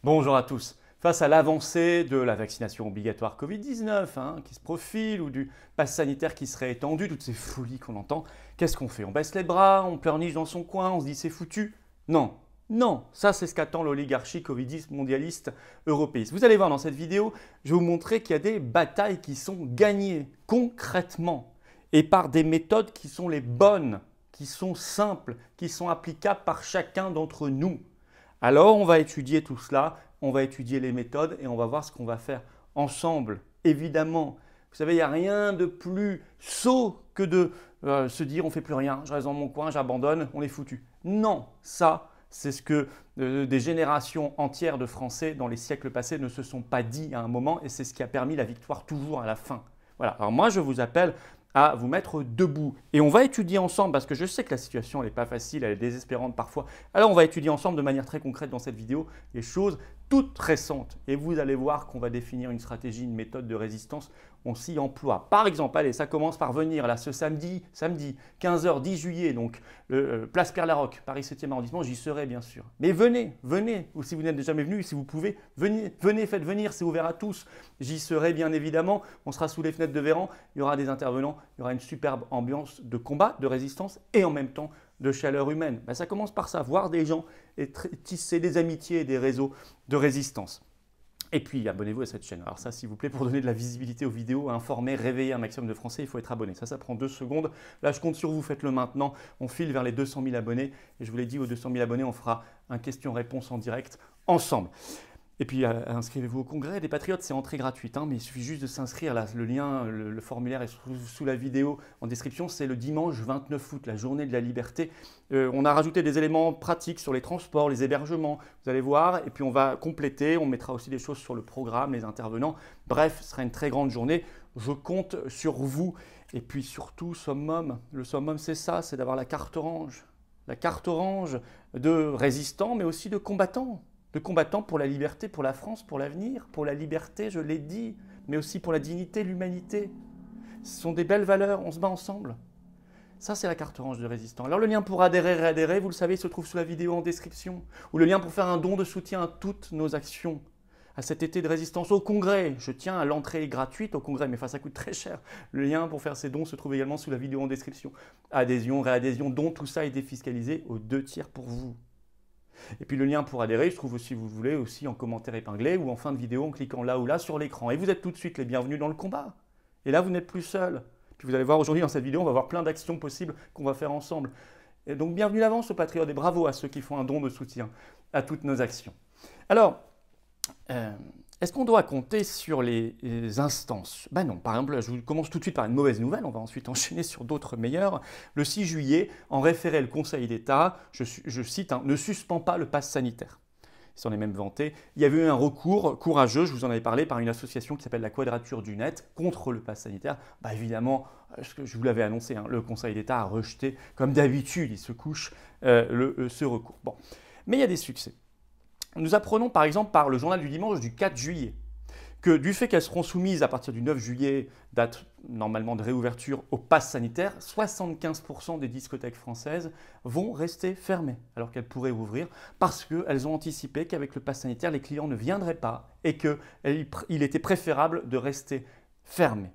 Bonjour à tous. Face à l'avancée de la vaccination obligatoire Covid-19 qui se profile ou du pass sanitaire qui serait étendu, toutes ces folies qu'on entend, qu'est-ce qu'on fait? On baisse les bras, on pleurniche dans son coin, on se dit c'est foutu? Non, non, ça c'est ce qu'attend l'oligarchie covidiste mondialiste européiste. Vous allez voir dans cette vidéo, je vais vous montrer qu'il y a des batailles qui sont gagnées concrètement et par des méthodes qui sont les bonnes, qui sont simples, qui sont applicables par chacun d'entre nous. Alors, on va étudier tout cela, on va étudier les méthodes et on va voir ce qu'on va faire ensemble. Évidemment, vous savez, il n'y a rien de plus sot que de se dire on ne fait plus rien, je reste dans mon coin, j'abandonne, on est foutu. Non, ça, c'est ce que des générations entières de Français dans les siècles passés ne se sont pas dit à un moment et c'est ce qui a permis la victoire toujours à la fin. Voilà, alors moi je vous appelle à vous mettre debout. Et on va étudier ensemble, parce que je sais que la situation n'est pas facile, elle est désespérante parfois. Alors on va étudier ensemble de manière très concrète dans cette vidéo les choses toutes récentes. Et vous allez voir qu'on va définir une stratégie, une méthode de résistance. On s'y emploie. Par exemple, allez, ça commence par venir là ce samedi 15h 10 juillet, donc place Pierre-Laroque, Paris 7e arrondissement, j'y serai bien sûr. Mais venez, ou si vous n'êtes jamais venu, si vous pouvez, venez, faites venir, c'est ouvert à tous. J'y serai bien évidemment, on sera sous les fenêtres de Véran, il y aura des intervenants, il y aura une superbe ambiance de combat, de résistance et en même temps de chaleur humaine. Ben, ça commence par ça, voir des gens et tisser des amitiés et des réseaux de résistance. Et puis, abonnez-vous à cette chaîne. Alors ça, s'il vous plaît, pour donner de la visibilité aux vidéos, informer, réveiller un maximum de Français, il faut être abonné. Ça prend 2 secondes. Là, je compte sur vous, faites-le maintenant. On file vers les 200 000 abonnés. Et je vous l'ai dit, aux 200 000 abonnés, on fera un question-réponse en direct ensemble. Et puis, inscrivez-vous au congrès des Patriotes, c'est entrée gratuite, mais il suffit juste de s'inscrire. Là, le lien, le formulaire est sous la vidéo en description. C'est le dimanche 29 août, la journée de la liberté. On a rajouté des éléments pratiques sur les transports, les hébergements, vous allez voir. Et puis, on va compléter. On mettra aussi des choses sur le programme, les intervenants. Bref, ce sera une très grande journée. Je compte sur vous. Et puis, surtout, summum. Le summum, c'est ça, c'est d'avoir la carte orange. La carte orange de résistants, mais aussi de combattants. De combattants pour la liberté, pour la France, pour l'avenir, pour la liberté, je l'ai dit, mais aussi pour la dignité, l'humanité. Ce sont des belles valeurs, on se bat ensemble. Ça, c'est la carte orange de résistant. Alors, le lien pour adhérer, réadhérer, vous le savez, il se trouve sous la vidéo en description. Ou le lien pour faire un don de soutien à toutes nos actions, à cet été de résistance au Congrès. Je tiens à l'entrée gratuite au Congrès, mais ça coûte très cher. Le lien pour faire ces dons se trouve également sous la vidéo en description. Adhésion, réadhésion, don, tout ça est défiscalisé aux 2/3 pour vous. Et puis le lien pour adhérer, je trouve aussi, vous voulez, aussi en commentaire épinglé ou en fin de vidéo en cliquant là ou là sur l'écran. Et vous êtes tout de suite les bienvenus dans le combat. Et là, vous n'êtes plus seul. Puis vous allez voir aujourd'hui dans cette vidéo, on va voir plein d'actions possibles qu'on va faire ensemble. Et donc bienvenue d'avance aux patriotes et bravo à ceux qui font un don de soutien à toutes nos actions. Alors, est-ce qu'on doit compter sur les instances? Ben non, par exemple, je vous commence tout de suite par une mauvaise nouvelle, on va ensuite enchaîner sur d'autres meilleures. Le 6 juillet, en référé, le Conseil d'État, je cite, ne suspend pas le pass sanitaire. Il s'en est même vanté. Il y avait eu un recours courageux, je vous en avais parlé, par une association qui s'appelle la Quadrature du Net contre le pass sanitaire. Bah évidemment, je vous l'avais annoncé, le Conseil d'État a rejeté, comme d'habitude, il se couche, ce recours. Bon. Mais il y a des succès. Nous apprenons par exemple par le journal du dimanche du 4 juillet que du fait qu'elles seront soumises à partir du 9 juillet, date normalement de réouverture, au pass sanitaire, 75% des discothèques françaises vont rester fermées alors qu'elles pourraient ouvrir parce qu'elles ont anticipé qu'avec le pass sanitaire, les clients ne viendraient pas et qu'il était préférable de rester fermés.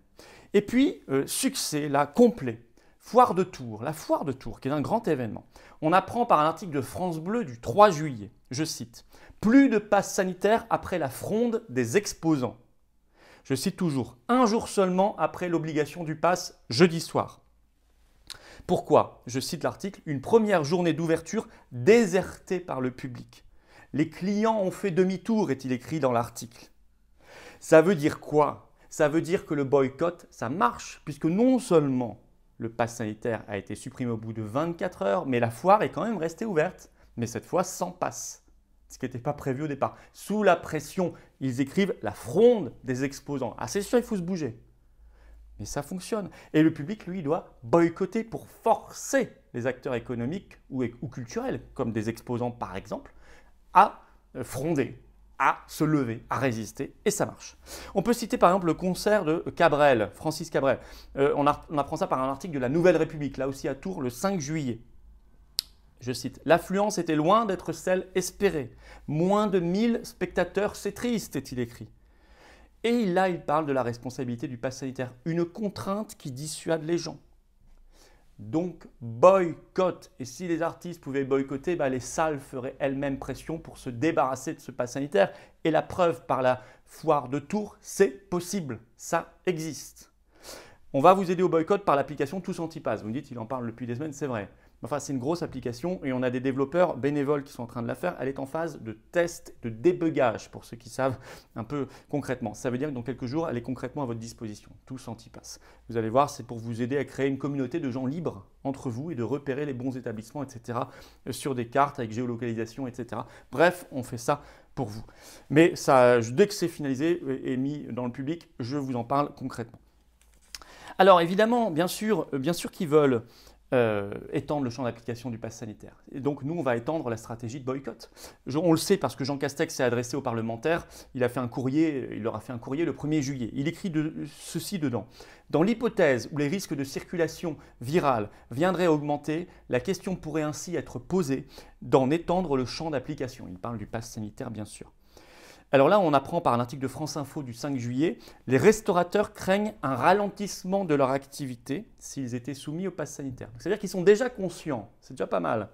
Et puis, succès là, complet. Foire de Tours, la foire de Tours, qui est un grand événement. On apprend par un article de France Bleu du 3 juillet, je cite, « Plus de passe sanitaire après la fronde des exposants ». Je cite toujours, 1 jour seulement après l'obligation du pass jeudi soir. Pourquoi? Je cite l'article, « Une première journée d'ouverture désertée par le public. Les clients ont fait demi-tour », est-il écrit dans l'article. Ça veut dire quoi? Ça veut dire que le boycott, ça marche, puisque non seulement le pass sanitaire a été supprimé au bout de 24 heures, mais la foire est quand même restée ouverte, mais cette fois sans pass, ce qui n'était pas prévu au départ. Sous la pression, ils écrivent la fronde des exposants. Ah, c'est sûr, il faut se bouger. Mais ça fonctionne. Et le public, lui, doit boycotter pour forcer les acteurs économiques ou culturels, comme des exposants par exemple, à fronder, à se lever, à résister, et ça marche. On peut citer par exemple le concert de Cabrel, Francis Cabrel. On apprend ça par un article de la Nouvelle République, là aussi à Tours, le 5 juillet. Je cite, « L'affluence était loin d'être celle espérée. Moins de 1000 spectateurs, c'est triste », est-il écrit. Et là, il parle de la responsabilité du pass sanitaire, une contrainte qui dissuade les gens. Donc, boycott. Et si les artistes pouvaient boycotter, les salles feraient elles-mêmes pression pour se débarrasser de ce pass sanitaire. Et la preuve par la foire de Tours, c'est possible. Ça existe. On va vous aider au boycott par l'application Tous Antipass. Vous me dites, il en parle depuis des semaines, c'est vrai. Enfin, c'est une grosse application et on a des développeurs bénévoles qui sont en train de la faire. Elle est en phase de test, de débugage pour ceux qui savent un peu concrètement. Ça veut dire que dans quelques jours, elle est concrètement à votre disposition. Tous Antipass. Vous allez voir, c'est pour vous aider à créer une communauté de gens libres entre vous et de repérer les bons établissements, etc. sur des cartes avec géolocalisation, etc. Bref, on fait ça pour vous. Mais ça, dès que c'est finalisé et mis dans le public, je vous en parle concrètement. Alors évidemment, bien sûr qu'ils veulent étendre le champ d'application du pass sanitaire. Et donc nous, on va étendre la stratégie de boycott. On le sait parce que Jean Castex s'est adressé aux parlementaires, il leur a fait un courrier le 1er juillet. Il écrit ceci dedans. Dans l'hypothèse où les risques de circulation virale viendraient à augmenter, la question pourrait ainsi être posée d'en étendre le champ d'application. Il parle du pass sanitaire, bien sûr. Alors là, on apprend par un article de France Info du 5 juillet, les restaurateurs craignent un ralentissement de leur activité s'ils étaient soumis au pass sanitaire. C'est-à-dire qu'ils sont déjà conscients, c'est déjà pas mal.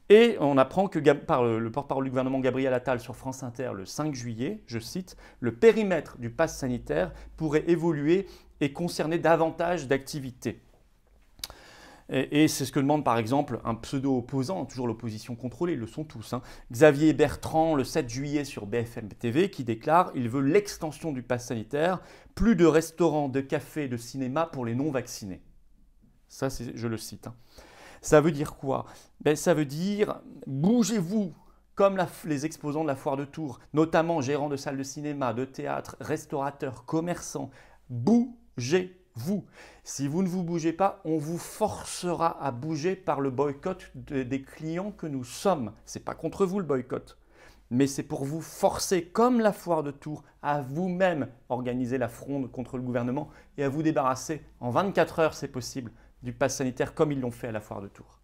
Et on apprend que par le porte-parole du gouvernement Gabriel Attal sur France Inter le 5 juillet, je cite, « Le périmètre du pass sanitaire pourrait évoluer et concerner davantage d'activités ». Et c'est ce que demande par exemple un pseudo-opposant, toujours l'opposition contrôlée, ils le sont tous, Xavier Bertrand le 7 juillet sur BFM TV qui déclare « Il veut l'extension du pass sanitaire, plus de restaurants, de cafés, de cinéma pour les non-vaccinés ». Ça, je le cite. Ça veut dire quoi? Ça veut dire « Bougez-vous » comme les exposants de la foire de Tours, notamment gérants de salles de cinéma, de théâtre, restaurateurs, commerçants, bougez-vous. Si vous ne vous bougez pas, on vous forcera à bouger par le boycott des clients que nous sommes. Ce n'est pas contre vous le boycott, mais c'est pour vous forcer, comme la foire de Tours, à vous-même organiser la fronde contre le gouvernement et à vous débarrasser, en 24 heures c'est possible, du pass sanitaire comme ils l'ont fait à la foire de Tours.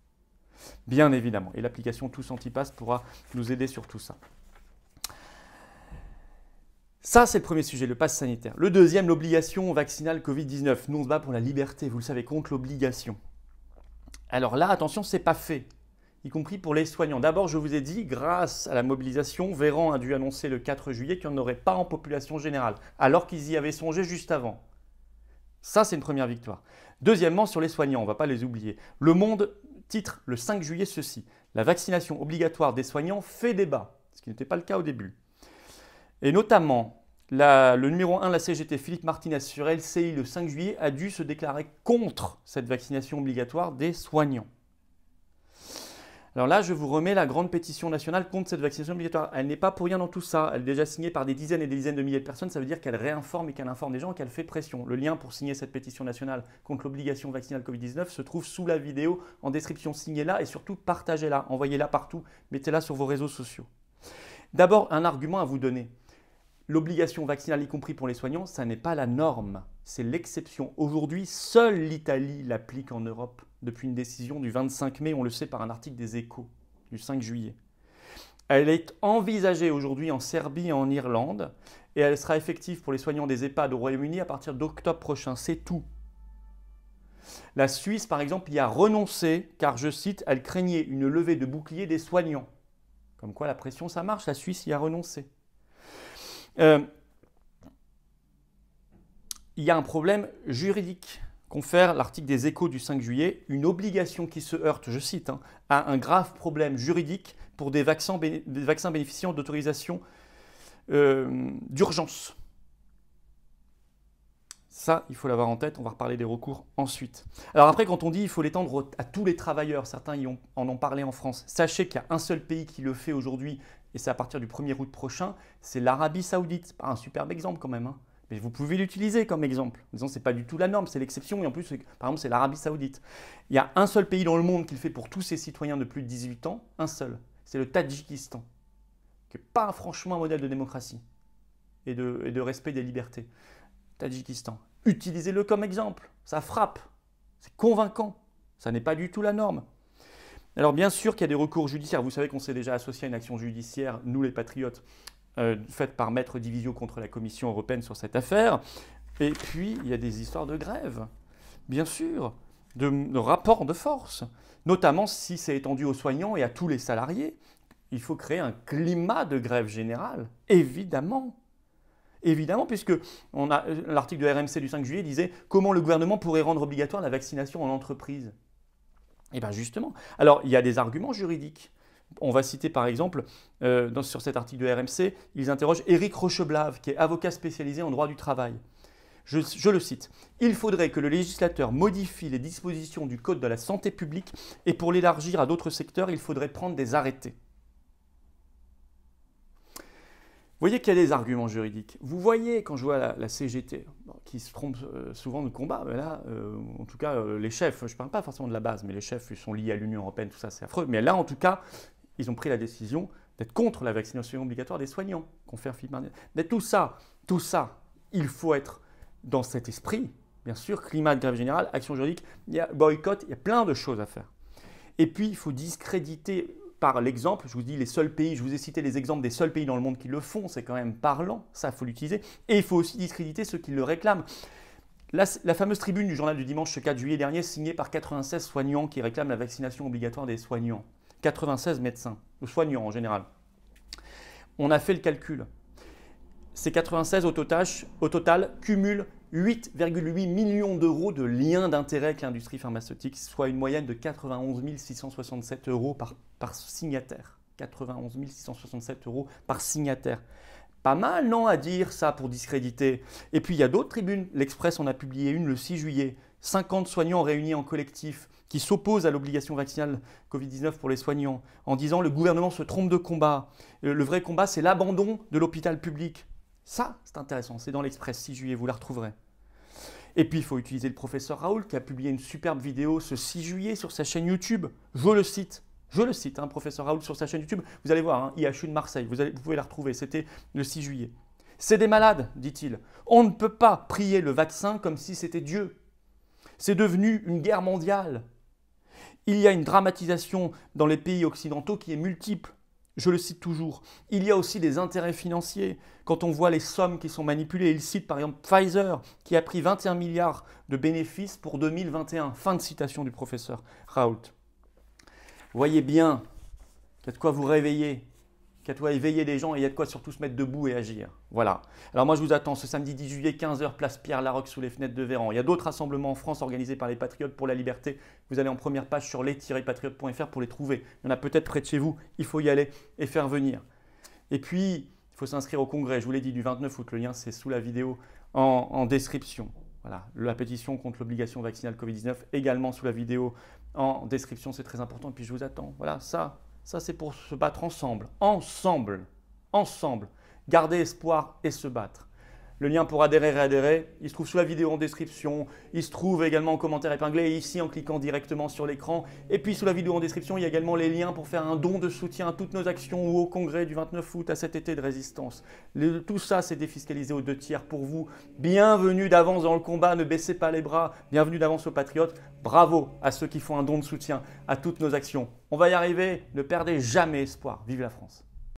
Bien évidemment, et l'application Tous Antipass pourra nous aider sur tout ça. Ça, c'est le premier sujet, le pass sanitaire. Le deuxième, l'obligation vaccinale Covid-19. Nous, on se bat pour la liberté, vous le savez, contre l'obligation. Alors là, attention, ce n'est pas fait, y compris pour les soignants. D'abord, je vous ai dit, grâce à la mobilisation, Véran a dû annoncer le 4 juillet qu'il n'y en aurait pas en population générale, alors qu'ils y avaient songé juste avant. Ça, c'est une première victoire. Deuxièmement, sur les soignants, on ne va pas les oublier. Le Monde titre le 5 juillet ceci. La vaccination obligatoire des soignants fait débat, ce qui n'était pas le cas au début. Et notamment, le numéro 1 de la CGT, Philippe Martinez, sur LCI le 5 juillet, a dû se déclarer contre cette vaccination obligatoire des soignants. Alors là, je vous remets la grande pétition nationale contre cette vaccination obligatoire. Elle n'est pas pour rien dans tout ça. Elle est déjà signée par des dizaines et des dizaines de milliers de personnes. Ça veut dire qu'elle réinforme et qu'elle informe des gens et qu'elle fait pression. Le lien pour signer cette pétition nationale contre l'obligation vaccinale Covid-19 se trouve sous la vidéo en description. Signez-la et surtout partagez-la, envoyez-la partout, mettez-la sur vos réseaux sociaux. D'abord, un argument à vous donner. L'obligation vaccinale, y compris pour les soignants, ça n'est pas la norme, c'est l'exception. Aujourd'hui, seule l'Italie l'applique en Europe depuis une décision du 25 mai, on le sait par un article des Échos du 5 juillet. Elle est envisagée aujourd'hui en Serbie et en Irlande et elle sera effective pour les soignants des EHPAD au Royaume-Uni à partir d'octobre prochain, c'est tout. La Suisse, par exemple, y a renoncé car, je cite, elle craignait une levée de bouclier des soignants. Comme quoi la pression, ça marche, la Suisse y a renoncé. Il y a un problème juridique. Confère l'article des Échos du 5 juillet, une obligation qui se heurte, je cite, à un grave problème juridique pour des vaccins bénéficiant d'autorisation d'urgence. Ça, il faut l'avoir en tête, on va reparler des recours ensuite. Alors après, quand on dit qu'il faut l'étendre à tous les travailleurs, certains en ont parlé en France, sachez qu'il y a un seul pays qui le fait aujourd'hui, et c'est à partir du 1er août prochain, c'est l'Arabie Saoudite. C'est pas un superbe exemple quand même, mais vous pouvez l'utiliser comme exemple. En disant que ce n'est pas du tout la norme, c'est l'exception, et en plus, par exemple, c'est l'Arabie Saoudite. Il y a un seul pays dans le monde qui le fait pour tous ses citoyens de plus de 18 ans, un seul, c'est le Tadjikistan, qui n'est pas franchement un modèle de démocratie et de respect des libertés. Tadjikistan. Utilisez-le comme exemple, ça frappe, c'est convaincant, ça n'est pas du tout la norme. Alors bien sûr qu'il y a des recours judiciaires. Vous savez qu'on s'est déjà associé à une action judiciaire, nous les patriotes, faite par Maître Divisio contre la Commission européenne sur cette affaire. Et puis, il y a des histoires de grève, bien sûr, de rapports de force, notamment si c'est étendu aux soignants et à tous les salariés. Il faut créer un climat de grève générale, évidemment. Évidemment, puisque l'article de RMC du 5 juillet disait « Comment le gouvernement pourrait rendre obligatoire la vaccination en entreprise ?» Eh bien justement. Alors, il y a des arguments juridiques. On va citer par exemple, sur cet article de RMC, ils interrogent Éric Rocheblave, qui est avocat spécialisé en droit du travail. Je le cite. « Il faudrait que le législateur modifie les dispositions du Code de la santé publique et pour l'élargir à d'autres secteurs, il faudrait prendre des arrêtés. » Vous voyez qu'il y a des arguments juridiques. Vous voyez, quand je vois la CGT, qui se trompe souvent de combat, mais là, en tout cas, les chefs, je ne parle pas forcément de la base, mais les chefs ils sont liés à l'Union européenne, tout ça, c'est affreux. Mais là, en tout cas, ils ont pris la décision d'être contre la vaccination obligatoire des soignants, confère Philippe Martinez. Mais tout ça, il faut être dans cet esprit, bien sûr, climat de grève générale, action juridique, il y a boycott, il y a plein de choses à faire. Et puis, il faut discréditer par l'exemple, je vous dis les seuls pays, je vous ai cité les exemples des seuls pays dans le monde qui le font, c'est quand même parlant, ça il faut l'utiliser, et il faut aussi discréditer ceux qui le réclament. La fameuse tribune du journal du dimanche ce 4 juillet dernier, signée par 96 soignants qui réclament la vaccination obligatoire des soignants. 96 médecins, ou soignants en général. On a fait le calcul. Ces 96 au total cumulent 8,8 millions d'euros de liens d'intérêt avec l'industrie pharmaceutique, soit une moyenne de 91 667 euros par signataire. 91 667 euros par signataire. Pas mal, non, à dire ça pour discréditer. Et puis il y a d'autres tribunes. L'Express en a publié une le 6 juillet. 50 soignants réunis en collectif qui s'opposent à l'obligation vaccinale Covid-19 pour les soignants en disant le gouvernement se trompe de combat. Le vrai combat, c'est l'abandon de l'hôpital public. Ça, c'est intéressant, c'est dans l'Express 6 juillet, vous la retrouverez. Et puis, il faut utiliser le professeur Raoult qui a publié une superbe vidéo ce 6 juillet sur sa chaîne YouTube. Je le cite, professeur Raoult sur sa chaîne YouTube. Vous allez voir, hein, IHU de Marseille, vous pouvez la retrouver, c'était le 6 juillet. C'est des malades, dit-il. On ne peut pas prier le vaccin comme si c'était Dieu. C'est devenu une guerre mondiale. Il y a une dramatisation dans les pays occidentaux qui est multiple. Je le cite toujours. Il y a aussi des intérêts financiers. Quand on voit les sommes qui sont manipulées, il cite par exemple Pfizer qui a pris 21 milliards de bénéfices pour 2021. Fin de citation du professeur Raoult. Voyez bien qu'il y a de quoi vous réveiller, qu'il y a de quoi éveiller les gens et il y a de quoi surtout se mettre debout et agir. Voilà. Alors moi je vous attends ce samedi 10 juillet, 15h, place Pierre-Laroque sous les fenêtres de Véran. Il y a d'autres rassemblements en France organisés par les Patriotes pour la liberté. Vous allez en première page sur les-patriotes.fr pour les trouver. Il y en a peut-être près de chez vous, il faut y aller et faire venir. Et puis, il faut s'inscrire au congrès, je vous l'ai dit, du 29 août. Le lien c'est sous la vidéo en description. Voilà, la pétition contre l'obligation vaccinale Covid-19 également sous la vidéo en description, c'est très important. Et puis je vous attends. Voilà, ça c'est pour se battre ensemble. Ensemble. Garder espoir et se battre. Le lien pour adhérer et réadhérer, il se trouve sous la vidéo en description. Il se trouve également en commentaire épinglé et ici en cliquant directement sur l'écran. Et puis sous la vidéo en description, il y a également les liens pour faire un don de soutien à toutes nos actions ou au congrès du 29 août à cet été de résistance. Tout ça, c'est défiscalisé aux 2/3 pour vous. Bienvenue d'avance dans le combat, ne baissez pas les bras. Bienvenue d'avance aux patriotes. Bravo à ceux qui font un don de soutien à toutes nos actions. On va y arriver, ne perdez jamais espoir. Vive la France!